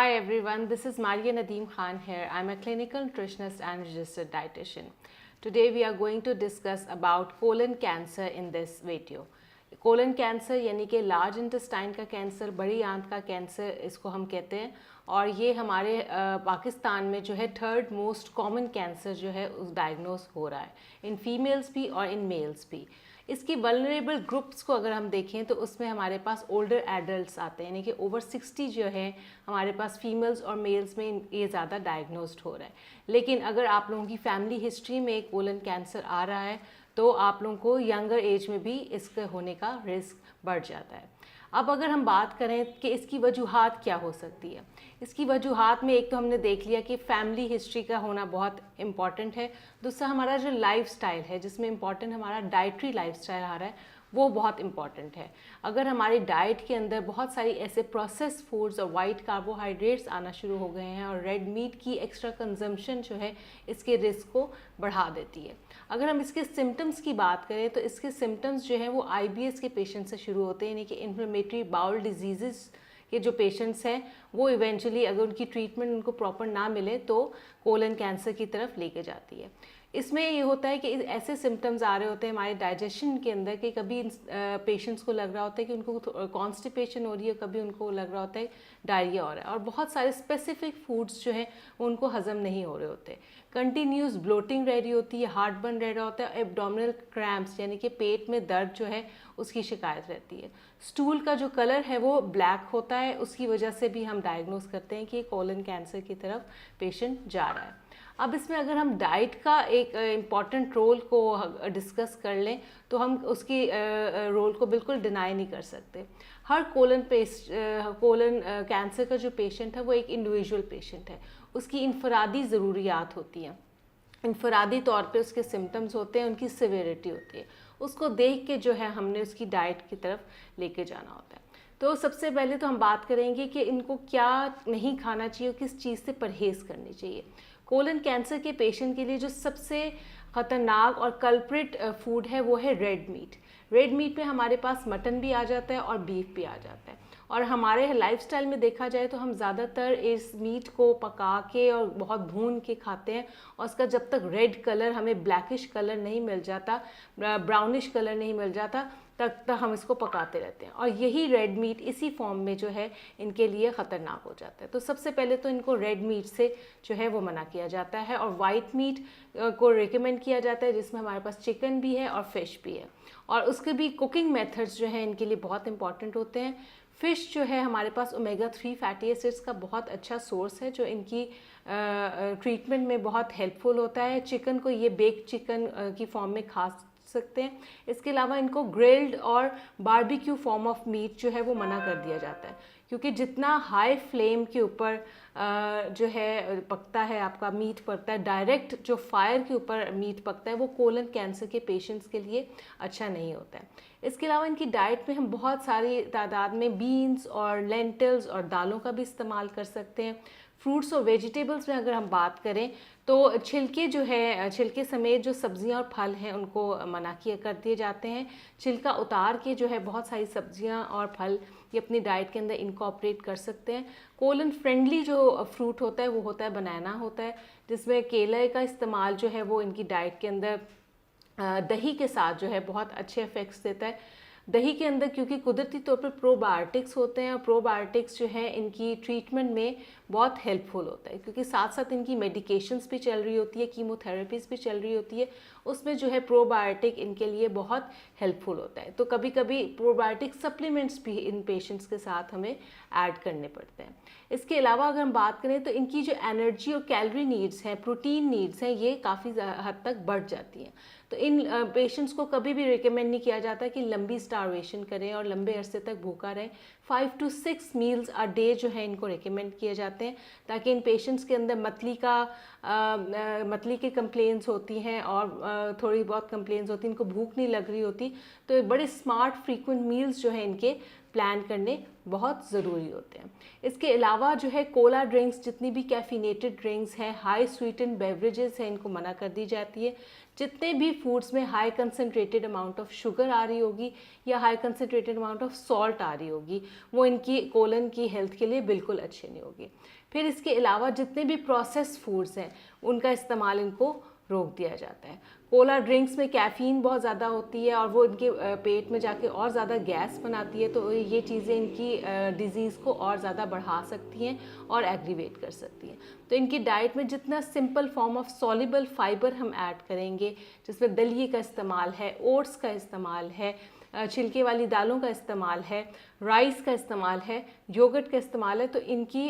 Hi everyone, this is Maria Nadeem Khan here. I'm a clinical nutritionist and registered dietitian. Today we are going to discuss about colon cancer in this video. Colon cancer यानी कि large intestine का cancer, बड़ी आंत का cancer इसको हम कहते हैं, और ये हमारे पाकिस्तान में जो है थर्ड मोस्ट कॉमन कैंसर जो है उस डायग्नोस हो रहा है इन फीमेल्स भी और इन मेल्स भी। इसकी वल्नरेबल ग्रुप्स को अगर हम देखें तो उसमें हमारे पास ओल्डर एडल्ट्स आते हैं, यानी कि ओवर 60 जो है हमारे पास फीमेल्स और मेल्स में ये ज़्यादा डायग्नोस्ड हो रहा है। लेकिन अगर आप लोगों की फैमिली हिस्ट्री में कोलन कैंसर आ रहा है तो आप लोगों को यंगर एज में भी इसके होने का रिस्क बढ़ जाता है। अब अगर हम बात करें कि इसकी वजूहात क्या हो सकती है, इसकी वजूहात में एक तो हमने देख लिया कि फैमिली हिस्ट्री का होना बहुत इम्पॉर्टेंट है। दूसरा हमारा जो लाइफस्टाइल है, जिसमें इम्पॉर्टेंट हमारा डाइटरी लाइफस्टाइल आ रहा है, वो बहुत इम्पॉर्टेंट है। अगर हमारी डाइट के अंदर बहुत सारी ऐसे प्रोसेस्ड फूड्स और वाइट कार्बोहाइड्रेट्स आना शुरू हो गए हैं और रेड मीट की एक्स्ट्रा कंजम्पशन जो है इसके रिस्क को बढ़ा देती है। अगर हम इसके सिम्टम्स की बात करें तो इसके सिम्टम्स जो हैं वो IBS के पेशेंट से शुरू होते हैं, यानी कि इन्फ्लेमेटरी बाउल डिजीज़ के जो पेशेंट्स हैं वो इवेंचुअली अगर उनकी ट्रीटमेंट उनको प्रॉपर ना मिले तो कोलन कैंसर की तरफ लेके जाती है। इसमें ये होता है कि ऐसे सिम्टम्स आ रहे होते हैं हमारे डाइजेशन के अंदर कि कभी पेशेंट्स को लग रहा होता है कि उनको कॉन्स्टिपेशन हो रही है, कभी उनको लग रहा होता है डायरिया हो रहा है, और बहुत सारे स्पेसिफिक फूड्स जो हैं वो उनको हजम नहीं हो रहे होते। कंटिन्यूस ब्लोटिंग रह रही होती है, हार्ट बर्न रह रहा होता है, एब्डोमिनल क्रैम्प्स यानी कि पेट में दर्द जो है उसकी शिकायत रहती है। स्टूल का जो कलर है वो ब्लैक होता है, उसकी वजह से भी हम डायग्नोस करते हैं कि कोलन कैंसर की तरफ पेशेंट जा रहा है। अब इसमें अगर हम डाइट का एक इम्पॉर्टेंट रोल को डिस्कस कर लें तो हम उसकी रोल को बिल्कुल डिनाई नहीं कर सकते। हर कोलन कैंसर का जो पेशेंट है वो एक इंडिविजुअल पेशेंट है, उसकी इनफरादी ज़रूरियात होती हैं, इनफरादी तौर पे उसके सिम्टम्स होते हैं, उनकी सिवियरिटी होती है, उसको देख के जो है हमने उसकी डाइट की तरफ लेके जाना होता है। तो सबसे पहले तो हम बात करेंगे कि इनको क्या नहीं खाना चाहिए, किस चीज़ से परहेज़ करनी चाहिए। कोलन कैंसर के पेशेंट के लिए जो सबसे ख़तरनाक और कल्प्रिट फूड है वो है रेड मीट। रेड मीट में हमारे पास मटन भी आ जाता है और बीफ भी आ जाता है, और हमारे लाइफस्टाइल में देखा जाए तो हम ज़्यादातर इस मीट को पका के और बहुत भून के खाते हैं, और उसका जब तक रेड कलर, हमें ब्लैकिश कलर नहीं मिल जाता, ब्राउनिश कलर नहीं मिल जाता, तक हम इसको पकाते रहते हैं, और यही रेड मीट इसी फॉर्म में जो है इनके लिए ख़तरनाक हो जाता है। तो सबसे पहले तो इनको रेड मीट से जो है वो मना किया जाता है, और वाइट मीट को रिकमेंड किया जाता है, जिसमें हमारे पास चिकन भी है और फिश भी है, और उसके भी कुकिंग मेथड्स जो हैं इनके लिए बहुत इंपॉर्टेंट होते हैं। फ़िश जो है हमारे पास ओमेगा 3 फैटी एसिड्स का बहुत अच्छा सोर्स है जो इनकी ट्रीटमेंट में बहुत हेल्पफुल होता है। चिकन को ये बेक्ड चिकन की फॉर्म में खा सकते हैं। इसके अलावा इनको ग्रिल्ड और बारबेक्यू फॉर्म ऑफ मीट जो है वो मना कर दिया जाता है, क्योंकि जितना हाई फ्लेम के ऊपर जो है पकता है, आपका मीट पकता है, डायरेक्ट जो फायर के ऊपर मीट पकता है, वो कोलन कैंसर के पेशेंट्स के लिए अच्छा नहीं होता है। इसके अलावा इनकी डाइट में हम बहुत सारी तादाद में बीन्स और लेंटिल्स और दालों का भी इस्तेमाल कर सकते हैं। फ्रूट्स और वेजिटेबल्स में अगर हम बात करें तो छिलके जो है, छिलके समेत जो सब्जियां और फल हैं उनको मना किया कर दिए जाते हैं। छिलका उतार के जो है बहुत सारी सब्जियां और फल ये अपनी डाइट के अंदर इनकॉर्पोरेट कर सकते हैं। कोलन फ्रेंडली जो फ्रूट होता है वो होता है बनाना होता है, जिसमें केले का इस्तेमाल जो है वो इनकी डाइट के अंदर दही के साथ जो है बहुत अच्छे इफ़ेक्ट्स देता है। दही के अंदर क्योंकि कुदरती तौर पर प्रोबायोटिक्स होते हैं, और प्रोबायोटिक्स जो है इनकी ट्रीटमेंट में बहुत हेल्पफुल होता है, क्योंकि साथ साथ इनकी मेडिकेशंस भी चल रही होती है, कीमोथेरेपीज़ भी चल रही होती है, उसमें जो है प्रोबायोटिक इनके लिए बहुत हेल्पफुल होता है। तो कभी कभी प्रोबायोटिक सप्लीमेंट्स भी इन पेशेंट्स के साथ हमें ऐड करने पड़ते हैं। इसके अलावा अगर हम बात करें तो इनकी जो एनर्जी और कैलोरी नीड्स हैं, प्रोटीन नीड्स हैं, ये काफ़ी हद तक बढ़ जाती हैं। तो इन पेशेंट्स को कभी भी रिकमेंड नहीं किया जाता कि लंबी स्टारवेशन करें और लंबे अरसे तक भूखा रहें। 5 to 6 मील्स अ डे जो है इनको रिकमेंड किए जाते हैं, ताकि इन पेशेंट्स के अंदर मतली की कंप्लेंट्स होती हैं और थोड़ी बहुत कंप्लेंट्स होती हैं, इनको भूख नहीं लग रही होती, तो बड़े स्मार्ट फ्रीक्वेंट मील्स जो है इनके प्लान करने बहुत ज़रूरी होते हैं। इसके अलावा जो है कोला ड्रिंक्स, जितनी भी कैफिनेटेड ड्रिंक्स हैं, हाई स्वीटेंड बेवरेजेस हैं, इनको मना कर दी जाती है। जितने भी फूड्स में high concentrated amount of sugar आ रही होगी या high concentrated amount of salt आ रही होगी, वो इनकी कोलन की हेल्थ के लिए बिल्कुल अच्छी नहीं होगी। फिर इसके अलावा जितने भी प्रोसेस्ड फूड्स हैं उनका इस्तेमाल इनको रोक दिया जाता है। कोला ड्रिंक्स में कैफ़ीन बहुत ज़्यादा होती है और वो इनके पेट में जाके और ज़्यादा गैस बनाती है, तो ये चीज़ें इनकी डिज़ीज़ को और ज़्यादा बढ़ा सकती हैं और एग्रीवेट कर सकती हैं। तो इनकी डाइट में जितना simple form of soluble fibre हम ऐड करेंगे, जिसमें दलिए का इस्तेमाल है, ओट्स का इस्तेमाल है, छिलके वाली दालों का इस्तेमाल है, राइस का इस्तेमाल है, योगर्ट का इस्तेमाल है, तो इनकी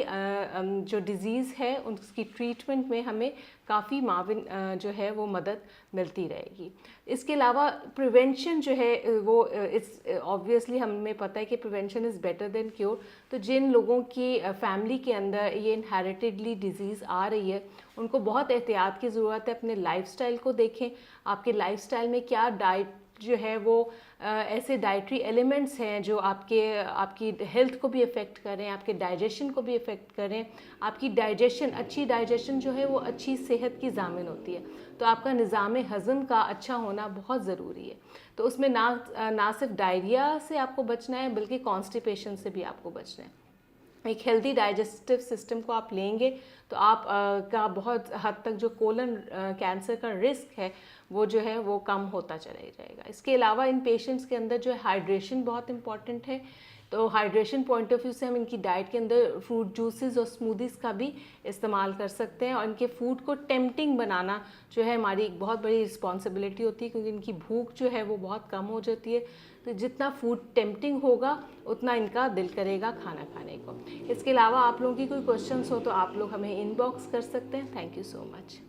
जो डिज़ीज़ है उसकी ट्रीटमेंट में हमें काफ़ी माविन जो है वो मदद मिलती रहेगी। इसके अलावा प्रिवेंशन जो है वो ऑब्वियसली हमें पता है कि prevention is better than cure. तो जिन लोगों की फैमिली के अंदर ये इनहेरिटेडली डिज़ीज़ आ रही है, उनको बहुत एहतियात की ज़रूरत है। अपने लाइफस्टाइल को देखें, आपके लाइफस्टाइल में क्या डाइट जो है वो ऐसे डाइटरी एलिमेंट्स हैं जो आपकी हेल्थ को भी इफ़ेक्ट करें, आपके डाइजेशन को भी इफ़ेक्ट करें। आपकी डाइजेशन, अच्छी डाइजेशन जो है वो अच्छी सेहत की ज़ामिन होती है। तो आपका निज़ाम हज़म का अच्छा होना बहुत ज़रूरी है। तो उसमें ना सिर्फ डायरिया से आपको बचना है, बल्कि कॉन्स्टिपेशन से भी आपको बचना है। एक हेल्दी डाइजेस्टिव सिस्टम को आप लेंगे तो आप का बहुत हद तक जो कोलन कैंसर का रिस्क है वो जो है वो कम होता चला जाएगा। इसके अलावा इन पेशेंट्स के अंदर जो है हाइड्रेशन बहुत इंपॉर्टेंट है। तो हाइड्रेशन पॉइंट ऑफ व्यू से हम इनकी डाइट के अंदर फ्रूट जूसेस और स्मूदीज़ का भी इस्तेमाल कर सकते हैं। और इनके फूड को टेम्पटिंग बनाना जो है हमारी एक बहुत बड़ी रिस्पॉन्सिबिलिटी होती है, क्योंकि इनकी भूख जो है वो बहुत कम हो जाती है। तो जितना फूड टेम्पटिंग होगा उतना इनका दिल करेगा खाना खाने को। इसके अलावा आप लोगों की कोई क्वेश्चंस हो तो आप लोग हमें इनबॉक्स कर सकते हैं। Thank you so much.